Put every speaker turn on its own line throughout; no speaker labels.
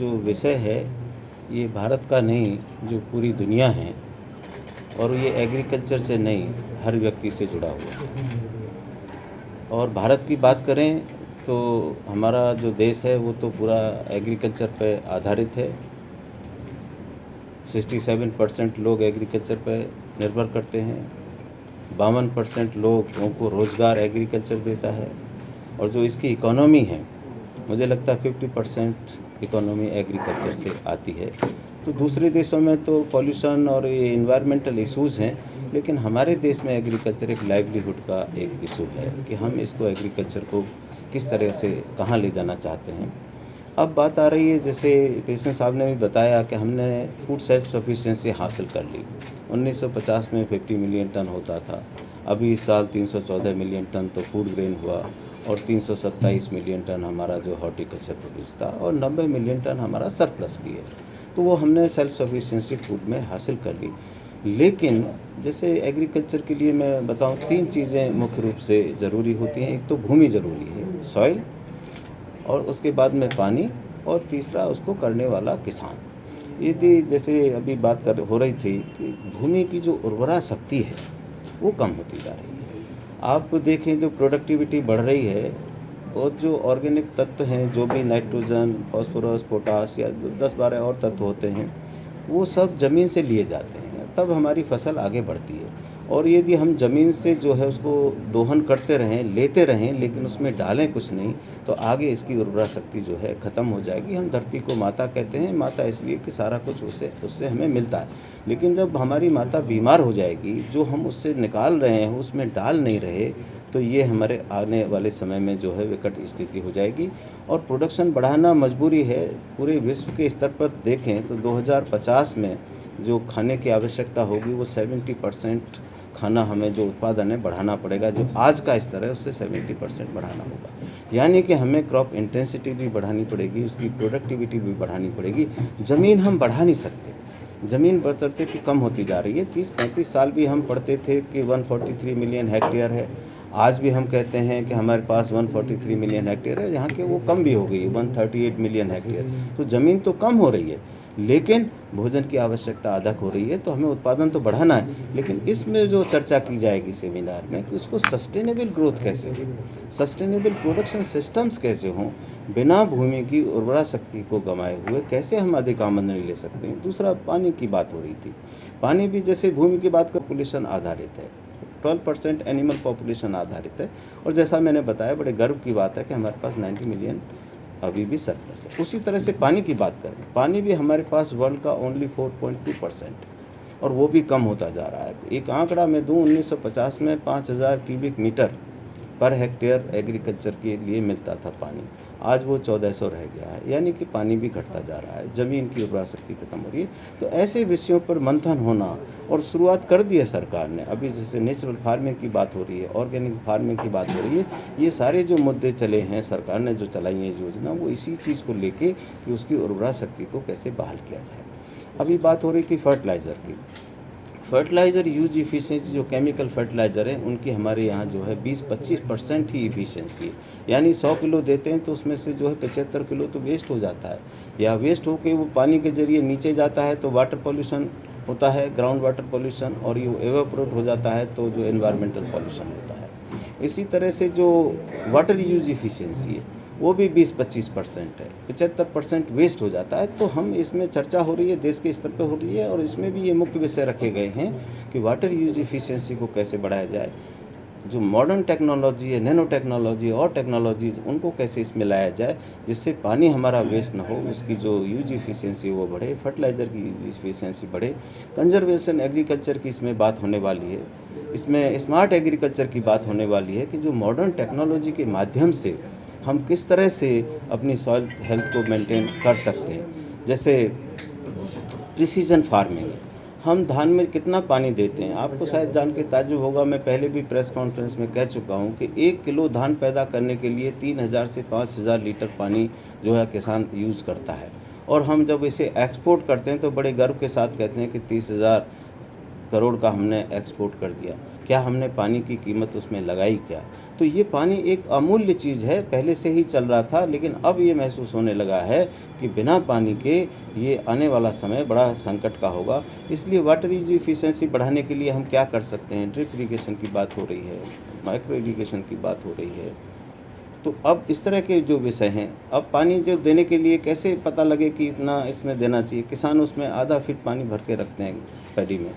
जो विषय है ये भारत का नहीं, जो पूरी दुनिया है, और ये एग्रीकल्चर से नहीं, हर व्यक्ति से जुड़ा हुआ है। और भारत की बात करें तो हमारा जो देश है वो तो पूरा एग्रीकल्चर पे आधारित है। 67% लोग एग्रीकल्चर पर निर्भर करते हैं। 52% लोगों को रोज़गार एग्रीकल्चर देता है, और जो इसकी इकोनॉमी है, मुझे लगता है 50% इकोनॉमी एग्रीकल्चर से आती है। तो दूसरे देशों में तो पॉल्यूशन और ये इन्वायरमेंटल इश्यूज़ हैं, लेकिन हमारे देश में एग्रीकल्चर एक लाइवलीहुड का एक इशू है कि हम इसको एग्रीकल्चर को किस तरह से कहाँ ले जाना चाहते हैं। अब बात आ रही है, जैसे पेशेंट साहब ने भी बताया कि हमने फूड सेल्फ सफिशिएंसी हासिल कर ली। 1950 में 50 मिलियन टन होता था, अभी इस साल 314 मिलियन टन तो फूड ग्रेन हुआ, और 327 मिलियन टन हमारा जो हॉर्टिकल्चर प्रोड्यूस था, और 90 मिलियन टन हमारा सरप्लस भी है। तो वो हमने सेल्फ सफिशिएंसी फूड में हासिल कर ली। लेकिन जैसे एग्रीकल्चर के लिए मैं बताऊं, 3 चीज़ें मुख्य रूप से ज़रूरी होती हैं। एक तो भूमि ज़रूरी है, सॉइल, और उसके बाद में पानी, और तीसरा उसको करने वाला किसान। यदि जैसे अभी बात हो रही थी कि भूमि की जो उर्वरा शक्ति है वो कम होती जा रही है। आप देखें जो प्रोडक्टिविटी बढ़ रही है, और जो ऑर्गेनिक तत्व हैं, जो भी नाइट्रोजन, फास्फोरस, पोटास या 10-12 और तत्व होते हैं, वो सब ज़मीन से लिए जाते हैं, तब हमारी फसल आगे बढ़ती है। और यदि हम ज़मीन से जो है उसको दोहन करते रहें, लेते रहें, लेकिन उसमें डालें कुछ नहीं, तो आगे इसकी उर्वरा शक्ति जो है ख़त्म हो जाएगी। हम धरती को माता कहते हैं, माता इसलिए कि सारा कुछ उससे हमें मिलता है। लेकिन जब हमारी माता बीमार हो जाएगी, जो हम उससे निकाल रहे हैं उसमें डाल नहीं रहे, तो ये हमारे आने वाले समय में जो है विकट स्थिति हो जाएगी। और प्रोडक्शन बढ़ाना मजबूरी है। पूरे विश्व के स्तर पर देखें तो 2050 में जो खाने की आवश्यकता होगी वो 70% खाना हमें जो उत्पादन है बढ़ाना पड़ेगा। जो आज का स्तर है उससे 70% बढ़ाना होगा। यानी कि हमें क्रॉप इंटेंसिटी भी बढ़ानी पड़ेगी, उसकी प्रोडक्टिविटी भी बढ़ानी पड़ेगी। ज़मीन हम बढ़ा नहीं सकते, ज़मीन बशर्ते कि कम होती जा रही है। 30-35 साल भी हम पढ़ते थे कि 143 मिलियन हेक्टेयर है, आज भी हम कहते हैं कि हमारे पास 143 मिलियन हेक्टेयर है, यहाँ के वो कम भी हो गई 138 मिलियन हेक्टेयर। तो ज़मीन तो कम हो रही है, लेकिन भोजन की आवश्यकता अधिक हो रही है, तो हमें उत्पादन तो बढ़ाना है। लेकिन इसमें जो चर्चा की जाएगी सेमिनार में कि उसको सस्टेनेबल ग्रोथ कैसे हो, सस्टेनेबल प्रोडक्शन सिस्टम्स कैसे हों, बिना भूमि की उर्वरा शक्ति को गंवाए हुए कैसे हम अधिक आमदनी ले सकते हैं। दूसरा, पानी की बात हो रही थी। पानी भी जैसे भूमि की बात कर, पॉपुलेशन आधारित है, 12% एनिमल पॉपुलेशन आधारित है। और जैसा मैंने बताया, बड़े गर्व की बात है कि हमारे पास 90 मिलियन अभी भी सरप्लस है। उसी तरह से पानी की बात करें, पानी भी हमारे पास वर्ल्ड का ओनली 4.2%, और वो भी कम होता जा रहा है। एक आंकड़ा मैं दूं, 1950 में 5000 cubic metre per hectare agriculture के लिए मिलता था पानी, आज वो 1400 रह गया है। यानी कि पानी भी घटता जा रहा है, ज़मीन की उर्वरा शक्ति खत्म हो रही है। तो ऐसे विषयों पर मंथन होना, और शुरुआत कर दी है सरकार ने। अभी जैसे नेचुरल फार्मिंग की बात हो रही है, ऑर्गेनिक फार्मिंग की बात हो रही है, ये सारे जो मुद्दे चले हैं, सरकार ने जो चलाई है योजना, वो इसी चीज़ को लेके कि उसकी उर्वरा शक्ति को कैसे बहाल किया जाए। अभी बात हो रही थी फर्टिलाइज़र की। फर्टिलाइज़र यूज इफ़िशिएंसी, जो केमिकल फर्टिलाइज़र हैं उनकी हमारे यहाँ जो है 20-25% ही इफ़िशिएंसी है। यानी 100 किलो देते हैं तो उसमें से जो है 75 किलो तो वेस्ट हो जाता है, या वेस्ट होकर वो पानी के ज़रिए नीचे जाता है, तो वाटर पॉल्यूशन होता है, ग्राउंड वाटर पॉल्यूशन, और ये एवापोरेट हो जाता है, तो जो एनवायरमेंटल पॉल्यूशन होता है। इसी तरह से जो वाटर यूज इफ़िशिएंसी है वो भी 20-25% है, 75% वेस्ट हो जाता है। तो हम इसमें चर्चा हो रही है, देश के स्तर पर हो रही है, और इसमें भी ये मुख्य विषय रखे गए हैं कि वाटर यूज इफ़िशिएंसी को कैसे बढ़ाया जाए। जो मॉडर्न टेक्नोलॉजी है, नैनो टेक्नोलॉजी और टेक्नोलॉजी, उनको कैसे इसमें लाया जाए जिससे पानी हमारा वेस्ट ना हो, उसकी जो यूज इफ़िशिएंसी वो बढ़े, फर्टिलाइज़र की यूज इफ़िशिएंसी बढ़े। कंजर्वेशन एग्रीकल्चर की इसमें बात होने वाली है, इसमें स्मार्ट एग्रीकल्चर की बात होने वाली है कि जो मॉडर्न टेक्नोलॉजी के माध्यम से हम किस तरह से अपनी सॉइल हेल्थ को मेंटेन कर सकते हैं। जैसे प्रिसीजन फार्मिंग, हम धान में कितना पानी देते हैं, आपको शायद जान के ताज्जुब होगा, मैं पहले भी प्रेस कॉन्फ्रेंस में कह चुका हूं कि 1 किलो धान पैदा करने के लिए 3000 से 5000 लीटर पानी जो है किसान यूज़ करता है। और हम जब इसे एक्सपोर्ट करते हैं तो बड़े गर्व के साथ कहते हैं कि 30,000 करोड़ का हमने एक्सपोर्ट कर दिया। क्या हमने पानी की कीमत उसमें लगाई क्या? तो ये पानी एक अमूल्य चीज़ है, पहले से ही चल रहा था, लेकिन अब ये महसूस होने लगा है कि बिना पानी के ये आने वाला समय बड़ा संकट का होगा। इसलिए वाटर यूज़ एफिशिएंसी बढ़ाने के लिए हम क्या कर सकते हैं? ड्रिप इरिगेशन की बात हो रही है, माइक्रो इरिगेशन की बात हो रही है। तो अब इस तरह के जो विषय हैं, अब पानी जो देने के लिए कैसे पता लगे कि इतना इसमें देना चाहिए? किसान उसमें आधा फीट पानी भर के रखते हैं पैडी में।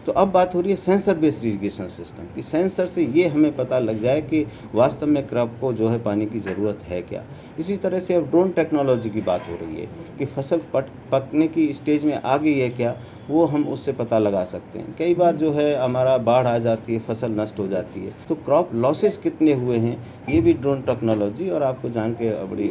तो अब बात हो रही है सेंसर बेस्ड इरिगेशन सिस्टम की। सेंसर से ये हमें पता लग जाए कि वास्तव में क्रॉप को जो है पानी की ज़रूरत है क्या। इसी तरह से अब ड्रोन टेक्नोलॉजी की बात हो रही है कि फसल पकने की स्टेज में आ गई है क्या, वो हम उससे पता लगा सकते हैं। कई बार जो है हमारा बाढ़ आ जाती है, फसल नष्ट हो जाती है, तो क्रॉप लॉसेस कितने हुए हैं, ये भी ड्रोन टेक्नोलॉजी। और आपको जान के बड़ी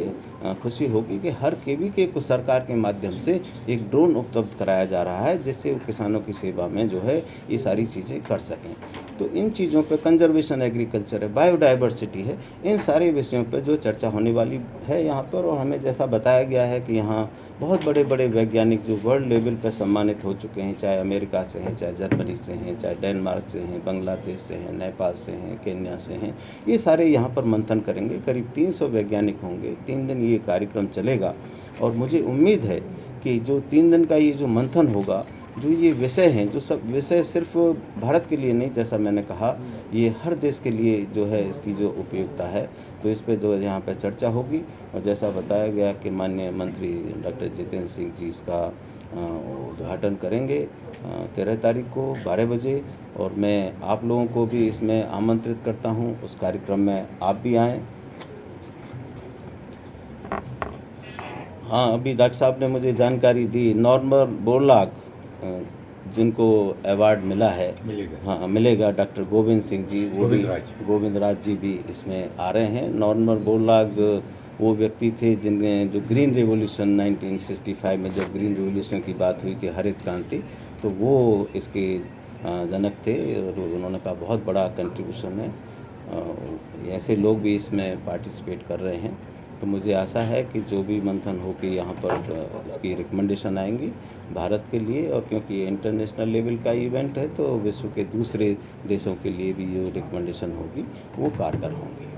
खुशी होगी कि हर केवीके को सरकार के माध्यम से एक ड्रोन उपलब्ध कराया जा रहा है, जिससे वो किसानों की सेवा में जो है ये सारी चीज़ें कर सकें। तो इन चीज़ों पे कंजर्वेशन एग्रीकल्चर है, बायोडाइवर्सिटी है, इन सारे विषयों पे जो चर्चा होने वाली है यहाँ पर। और हमें जैसा बताया गया है कि यहाँ बहुत बड़े बड़े वैज्ञानिक जो वर्ल्ड लेवल पर सम्मानित हो चुके हैं, चाहे अमेरिका से हैं, चाहे जर्मनी से हैं, चाहे डेनमार्क से हैं, बांग्लादेश से हैं, नेपाल से हैं, केन्या से हैं, ये सारे यहाँ पर मंथन करेंगे। करीब 300 वैज्ञानिक होंगे। 3 दिन ये कार्यक्रम चलेगा और मुझे उम्मीद है कि जो 3 दिन का ये जो मंथन होगा, जो ये विषय हैं, जो सब विषय सिर्फ भारत के लिए नहीं, जैसा मैंने कहा, ये हर देश के लिए जो है इसकी जो उपयोगिता है, तो इस पे जो है यहाँ पे चर्चा होगी। और जैसा बताया गया कि माननीय मंत्री डॉक्टर जितेंद्र सिंह जी इसका उद्घाटन करेंगे 13 तारीख को 12 बजे। और मैं आप लोगों को भी इसमें आमंत्रित करता हूँ, उस कार्यक्रम में आप भी आएँ। हाँ, अभी डॉक्टर साहब ने मुझे जानकारी दी, नॉर्मन बोरलॉग जिनको अवार्ड मिला है, हाँ मिलेगा, डॉक्टर गोविंद सिंह जी, वो भी गोविंद राज जी भी इसमें आ रहे हैं। नॉर्मन बोरलॉग वो व्यक्ति थे जिनने जो ग्रीन रेवोल्यूशन 1965 में जब ग्रीन रेवोल्यूशन की बात हुई थी, हरित क्रांति, तो वो इसके जनक थे और उन्होंने कहा बहुत बड़ा कंट्रीब्यूशन है। ऐसे लोग भी इसमें पार्टिसिपेट कर रहे हैं। तो मुझे आशा है कि जो भी मंथन हो कि यहाँ पर इसकी रिकमेंडेशन आएंगी भारत के लिए। और क्योंकि ये इंटरनेशनल लेवल का इवेंट है, तो विश्व के दूसरे देशों के लिए भी जो रिकमेंडेशन होगी वो कारगर होंगी।